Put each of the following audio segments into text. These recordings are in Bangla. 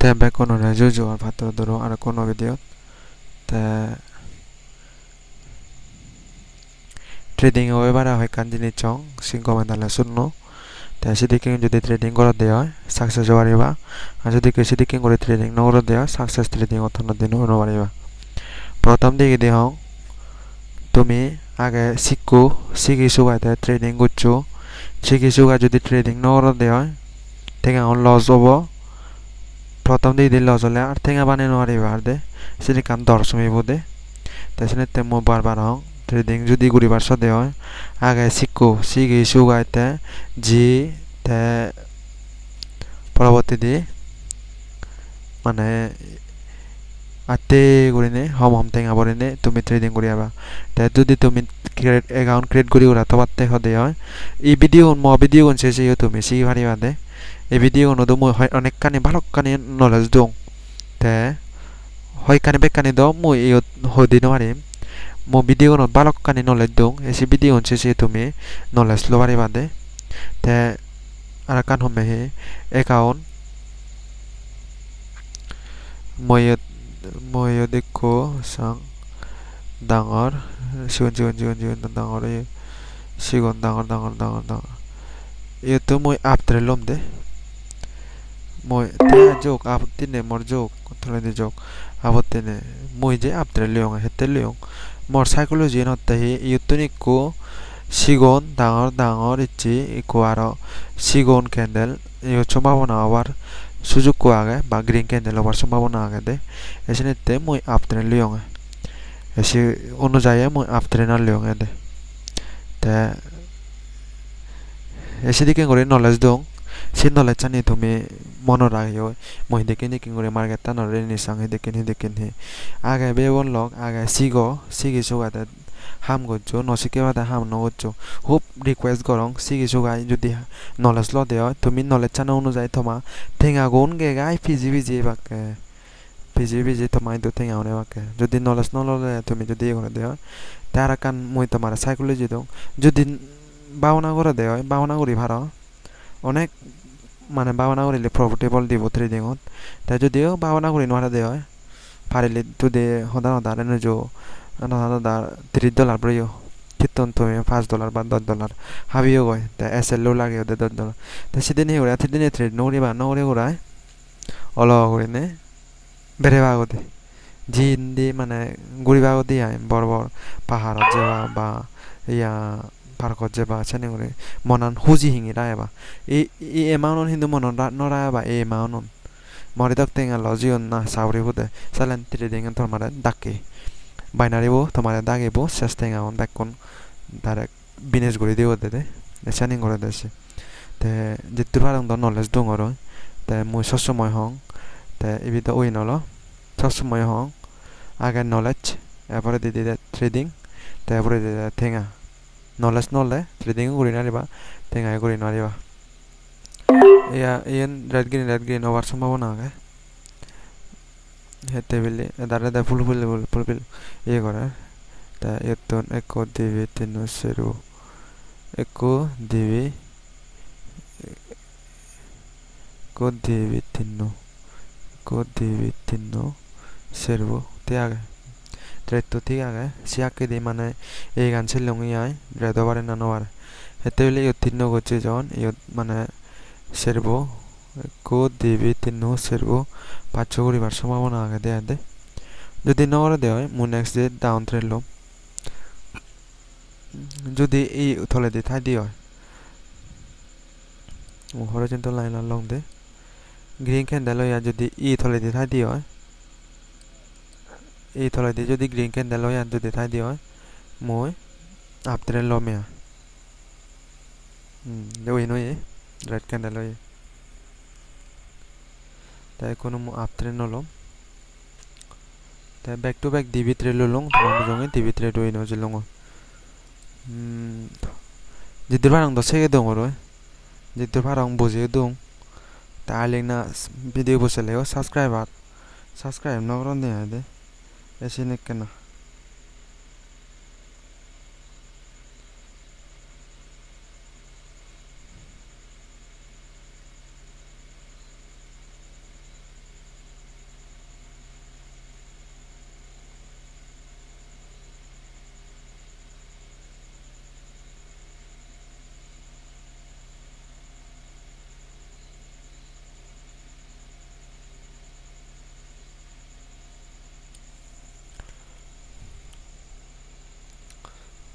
te bekono na juju ar phato doro ar kono video te trading oe bara hoy kan jini chong singko mandala sunno te sidiking jodi trading goro deoy success hobariba ar jodi ke sidiking gori trading no goro deoy success trading othono dino no bariba prothom digi dehong তুমি আগে শিখো শিখি সুগাইতে ট্রেডিং করছো শিখি সুগা যদি ট্রেডিং নগর দেয় ঠেঙা লস হবো প্রথম দিকে লস হলে আর ঠেঙা বানিয়ে নোৱাৰিবা আর দে সেটি কাম দর্শমিব দে তাছনে তে মো বারবার হং ট্রেডিং যদি গুড়িবার সদে হয় আগে শিখো শিখি সুগাইতে জি তে পরবর্তী দি মানে আতে গরিনে হম হম ঠেঙা বরিনে তুমি ট্রেডিং করিয়াবা তে যদি তুমি ক্রিয়েট অ্যাকাউন্ট ক্রিয়েট করি ওরা তো বাতে হদে হয় এই ভিডিও ভিডিও কোন শেষে তুমি শিখি পারিবা দে এই ভিডিও নদো মই অনেক কানি ভালো কানি নলেজ দং তে হয় কানি বেকানি দ মই এই হদি নমারিম মো ভিডিও ন ভালো কানি নলেজ দং এসে ভিডিও কোন শেষে তুমি নলেজ লো পারিবা দে তে আর কান হমে হে অ্যাকাউন্ট মই দেখো সাং ডাঙৰ সিগন ডাঙৰ সিগন ডাঙৰ এইটো মই আপড্ৰেট ল'ম দে মই তে যোগ আপতিনে মোৰ যোগ থলে যোগ আপতিনে মই যে আপড্ৰেট লিয়ং হেতে লিয়ং মোৰ সাইকোলজি নতে ইউটো নিকো সিগন ডাঙৰ ইচ্ছি ইকো আৰু সিগন ক্যান্ডেল এই সম্ভাবনা আবার সুযোগ কো আগে বা গ্রিন ক্যান্ডেল আবার সম্ভাবনা আগে দে এসেনেতে মই আপড্রেট লিয়ং এসে অনুযায়ী মই আপড্রেট না লিয়ং দে তে এসে দিকে করে নলেজ দং সে নলেজ জানি তুমি মনে রাখিও মই দেখে নিকি করে মার্কেট তা নরে নি সাং দেখে নি আগে বেবন লক আগে সিগি সুগাতে হাম গজ্জো নসিকে বাদা হাম ন গজ্জো খুব রিকোয়েস্ট করং সিগি সুগাই যদি নলেজ ল দেও তুমি নলেজ জানা অনুযায়ী তোমা ঠেঙা গুন গে গাই পিজি বাকে পিজি তোমাই তো ঠেঙা হনে বাকে যদি নলেজ ন ললে তুমি যদি করে দেও তারা কান মই তোমার সাইকোলজি দং যদি বাওনা করে দেও বাওনা করি ভার অনেক মানে বাওনা করিলে প্রফিটেবল দিব ট্রেডিংত তাই যদিও বাওনা করি নোৱাৰা দেও পারিলে তুদে হদা রেনে জো হদা $30 ব্রিও কিতন তুমি $5 বা $10 হাবিও গয় তা এসএল লো লাগে ওদের $10 তা সেদিন হে ওরা সেদিন ট্রেড নৌরি ওরাই অল করিনে বেড়ে বাগতে জিন্দি মানে গুড়ি বাগতে আই বড় পাহাড়ত যাবা বা ইয়া পার্কত যাবা সেনে করে মনান হুজি হিঙি রায়বা এই এমাউন্ট হিন্দু মন নরায়বা এই এমাউন্ট মরে দক্তেঙ্গা লজিয়ন না সাউরি বুদে সালেন ট্রেডিং তোমার ডাকে বাইনারিবো তোমার দাগিবো শেষতেঙ্গা বেকন ডাইরেক্ট বিজনেস করে দিও দে সেনিং করে দেছে তে যেতু পারং দ নলেজ দং আর তে মই সবসময় হং তে এবিটা ওই নল সবসময় হং আগে নলেজ এরপরে দিদি ট্রেডিং তারপরে দিদি ঠেঙা নলেজ নলে ট্রেডিং করি নারিবা ঠেঙাই করি নারিবা ইয়ান রেড গ্রিন হওয়ার সম্ভাবনা আগে হেতে বেলে দাঁড়া ফুলফিল ইয়ে করে তা এতন একো দিবি তিনু সেরু একো দিবি তিনু সেরু তে আগে ট্রেড তো ঠিক আগে সিয়াকে দি মানে এই গান ছিলং ইয়াই রেডো বারে না নবার হেতে বেলে ইয়ত তিনু গচ্ছে জন ইয়ত মানে সেরবো একো দিবি তিনু সেরু 500 করিবার সম্ভাবনা আগে দে যদি নগরে দেওয়া হয় মু নেক্সট ডে ডাউন ট্রেড লম যদি এই থলে দি থাই দি হয় হরিজন্টাল লাইন লং দে গ্রিন ক্যান্ডেল হইয়া যদি ই থলে দি থাই দি হয় এই থলে দি যদি গ্রিন ক্যান্ডেল হইয়া যদি থাই দি হয় মই আপ ট্রেড লমিয়া ওই নই রেড ক্যান্ডেল হই তাই কোনো মু আপ ট্রেড নলম তাই back to back DB trade long তোমার জঙ্গে ডিবি ট্রেড হই ন জলং जिद्दुर भारां द सेगे दङ र जिद्दुर भारां बुझे दं ता आलेना भिडियो बसलेयो सब्सक्राइब नगरन दे दे एसे नेकना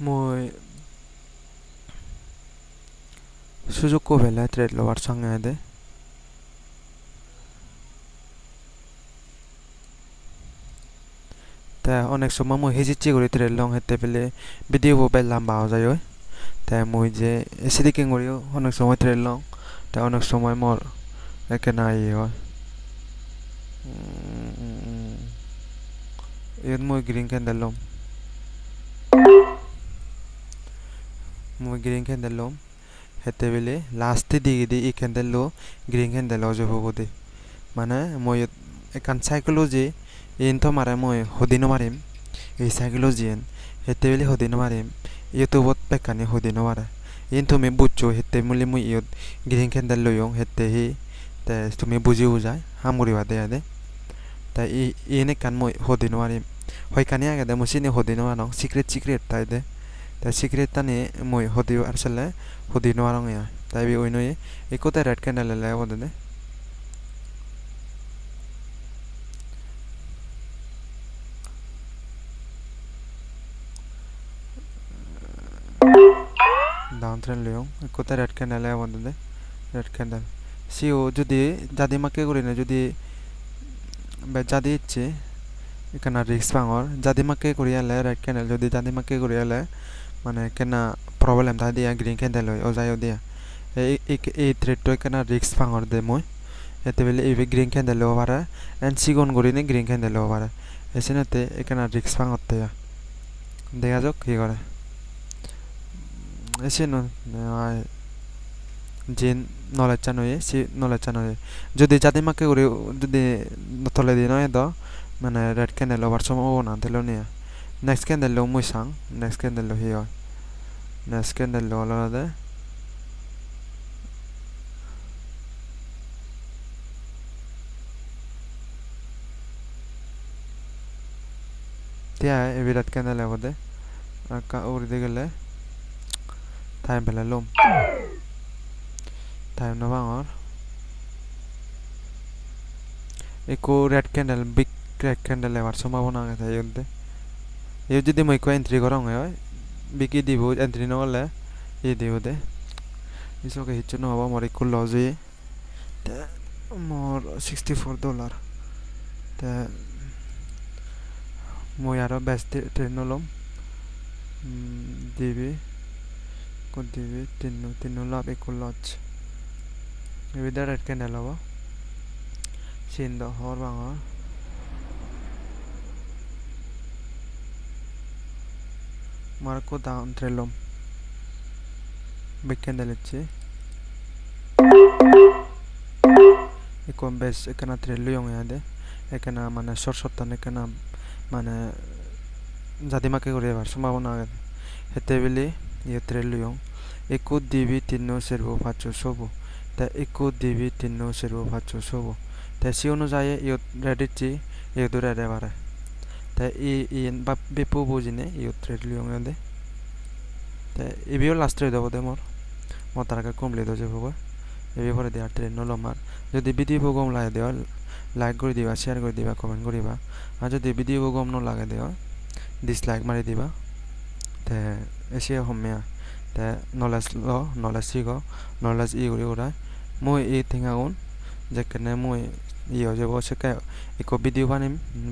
মই সুযোগ কো ভেলে ট্রেড লওয়ার সঙ্গে দে তা অনেক সময় মই হিজিচ্ছি করি ট্রেড লং হেতে পেলে ভিডিও বেল লম্বা হয়ে যায় তা মই যে সিদিকিং করিও অনেক সময় ট্রেড লং তা অনেক সময় মোর একে না হয় ইয়াত মই গ্রিন ক্যান্ডেল লম মই গ্রিন ক্যান্ডেল লম হেতে পেলে লাস্টে দিকে দি ই ক্যান্ডেল লো গ্রিন ক্যান্ডেল অজে হবো মানে মই একান সাইকোলজি ইনথ মারে মই হদিনো মারিম এই সাইকোলজি এন হেতে পেলে হদিনো মারিম ইউটিউবত পেকানি হদিনো মারে ইন তুমি বুঝছো হেতে মুলি মুই ইয়ত গ্রিন ক্যান্ডেল লইং হেতে হি তে তুমি বুঝি বুঝাই হামুরি বাদে আদে তা ইনে কান মই হদিনো মারিম হয়খানি আগে দে মুসিনি হদিনো মারং সিক্রেট তাই দে তা সিক্রেট তানি মই হদি আরসলে হদিনো মারং ইয়া তাই বি ওইনই ইকোতে রেড ক্যান্ডেল লে বদে দে ডাউন ট্রেন্ড লিও ইকোতে রেড ক্যান্ডেল লে বদে দে রেড ক্যান্ডেল সিও যদি জাদি মাকে করি না যদি জাদি ইচ্ছে এখানে রিক্স পাঙর জাদি মাকে করিয়ালে রেড ক্যান্ডেল যদি জাদি মাকে করিয়ালে মানে কেনা প্রবলেম তা দিয়া গ্রিন ক্যান্ডেল হয় ওজায়ও দিয়া এই থ্রেডটো এখানে রিক্স পাঙর দে মই এতে বেলে এই গ্রিন ক্যান্ডেল লও পারে এন্ড সিগন করিনে গ্রিন ক্যান্ডেল লও পারে এসিনতে এখানে রিক্স পাঙর দেয়া দেখা যাক কি করে এসিন জিন নলেজ চানয়ে সি নলেজ চানয়ে যদি জাদি মাকে করি যদি তলে দি নয় দ মানে রেড ক্যান্ডেল ওভার সম্ভাবনা দিল নিয়ে নেক্সট ক্যান্ডেল লো মুই সাং নেক্সট ক্যান্ডেল লো হিয় নেক্সট ক্যান্ডেল লো আলাদা তিয়া এ বিরাট ক্যান্ডেল হবে কা উড়ি দে গেলে টাইম পেলে লোম টাইম না বাঙর একো red candle big red candle এবার সম্ভাবনা আছে ইউতে ইউ যদি মই কো এন্ট্রি করং হয় বিকি দিব এন্ট্রি নহলে ই দিব দে ইসকে হিচ্ছু ন হবা মরে কুল লজি তে মোর $64 তে মই আরো বেস্ট ট্রেন লম দিবি কো দিবি তিন লাভ একুল লজ এবিদা রেড ক্যান্ডেল হবা সিন দ হর Bangur Marco down ট্রেলম big candle ইচ্ছে একম বেস এখানে ট্রেল লিয়ং ইয়াদে এখানে মানে শর্ট তানে এখানে মানে জাদি মাকে করে এবার সম্ভাবনা আছে হেতে বেলি ইয়ে ট্রেল লিয়ং একো দিবি তিনো সেরবো পাঁচশো সবো তা একো দিবি তিনো সেরবো পাঁচশো সবো তা সি অনুযায়ী ইয়ে রেডিচ্ছি ইয়ে দূরে রে বারে তা ইন বা বেপু বুঝিনে ইয়ে ট্রেল লিয়ং ইয়াদে তা এবিও লাস্ট ট্রেড দেবো দে মোর তার আগে কমপ্লিট হয়ে যাবো এবি পরে দেওয়ার ট্রেন নলম আর যদি ভিডিও গম লাগে দেওয়া লাইক করে দিবা শেয়ার করে দিবা কমেন্ট করিবা আর যদি ভিডিও গম ন লাগে দেওয়া ডিসলাইক মারি দিবা তে এসে হমিয়া তে নলেজ শিখ নলেজ ই করি ওরা মই এই থিঙাগুন যেখানে মই ই হয়ে যাব সেকে একো ভিডিও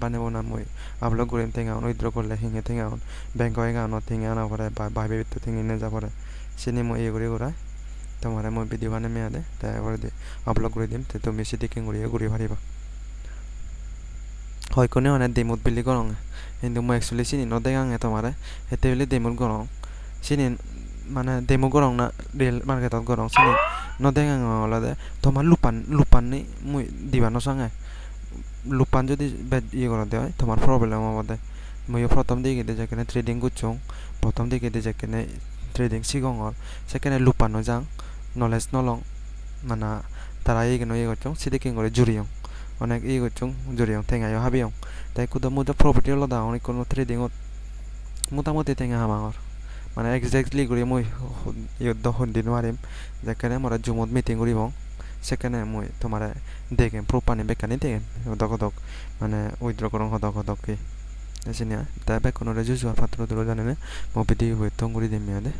বানিব না মই আপলোড করিম থিঙাগুন উইথড্র করলে হিঙে থিঙাগুন ব্যাংক একাউন্ট থিঙে আনা পরে বা ভাই বেবি তো থিঙে নিয়ে যাব পরে চিনি মই ই করি ওরা তোমারে মই ভিডিও বানাই মেয়া দে তারপরে দি আপলোড করে দিম তে তুমি সিটিকিং করিয়ে ঘুরি পারিবা হয় কোনে অনেক ডেমোত বিলি করং কিন্তু মই একচুয়ালি চিনি নদেগাং তোমারে হেতে বিলি ডেমোত করং চিনি মানে ডেমো করং না রিয়েল মার্কেটত করং চিনি নদেগাং হলাদে তোমার লুপান নি মই দিবা নসাঙে লুপান যদি ইয়ে করা দেয় তোমার প্রবলেম হবে মই প্রথম দিকে যেখানে ট্রেডিং করছং প্রথম দিকে যেখানে ট্রেডিং সিগংর সেখানে লুপানো যাং নলেজ নলং মানে তারা এগিয়ে ইয়ে করছং সিদিকিং করে জুড়িয়ং অনেক ইয়ে করছং জুড়িয়ং ঠেঙাইও হাবিয়ং তাই কুদা মুদা প্রপার্টি হলো দা অনেক কোনো ট্রেডিংত মোটামুটি ঠেঙা হামাঙর মানে এক্স্যাক্টলি করে মই ইয়ত হন্দি নোৱাৰিম যেখানে মোরা জুমত মিটিং করিব সেখানে মই তোমারে দেখেন প্রপানি বেকানি দেখেন হদক মানে উইথড্র করং হদক কি Asini ya, tapi kono reju jua patro dulu jane ne, mau pidi buat tong guri demi ade.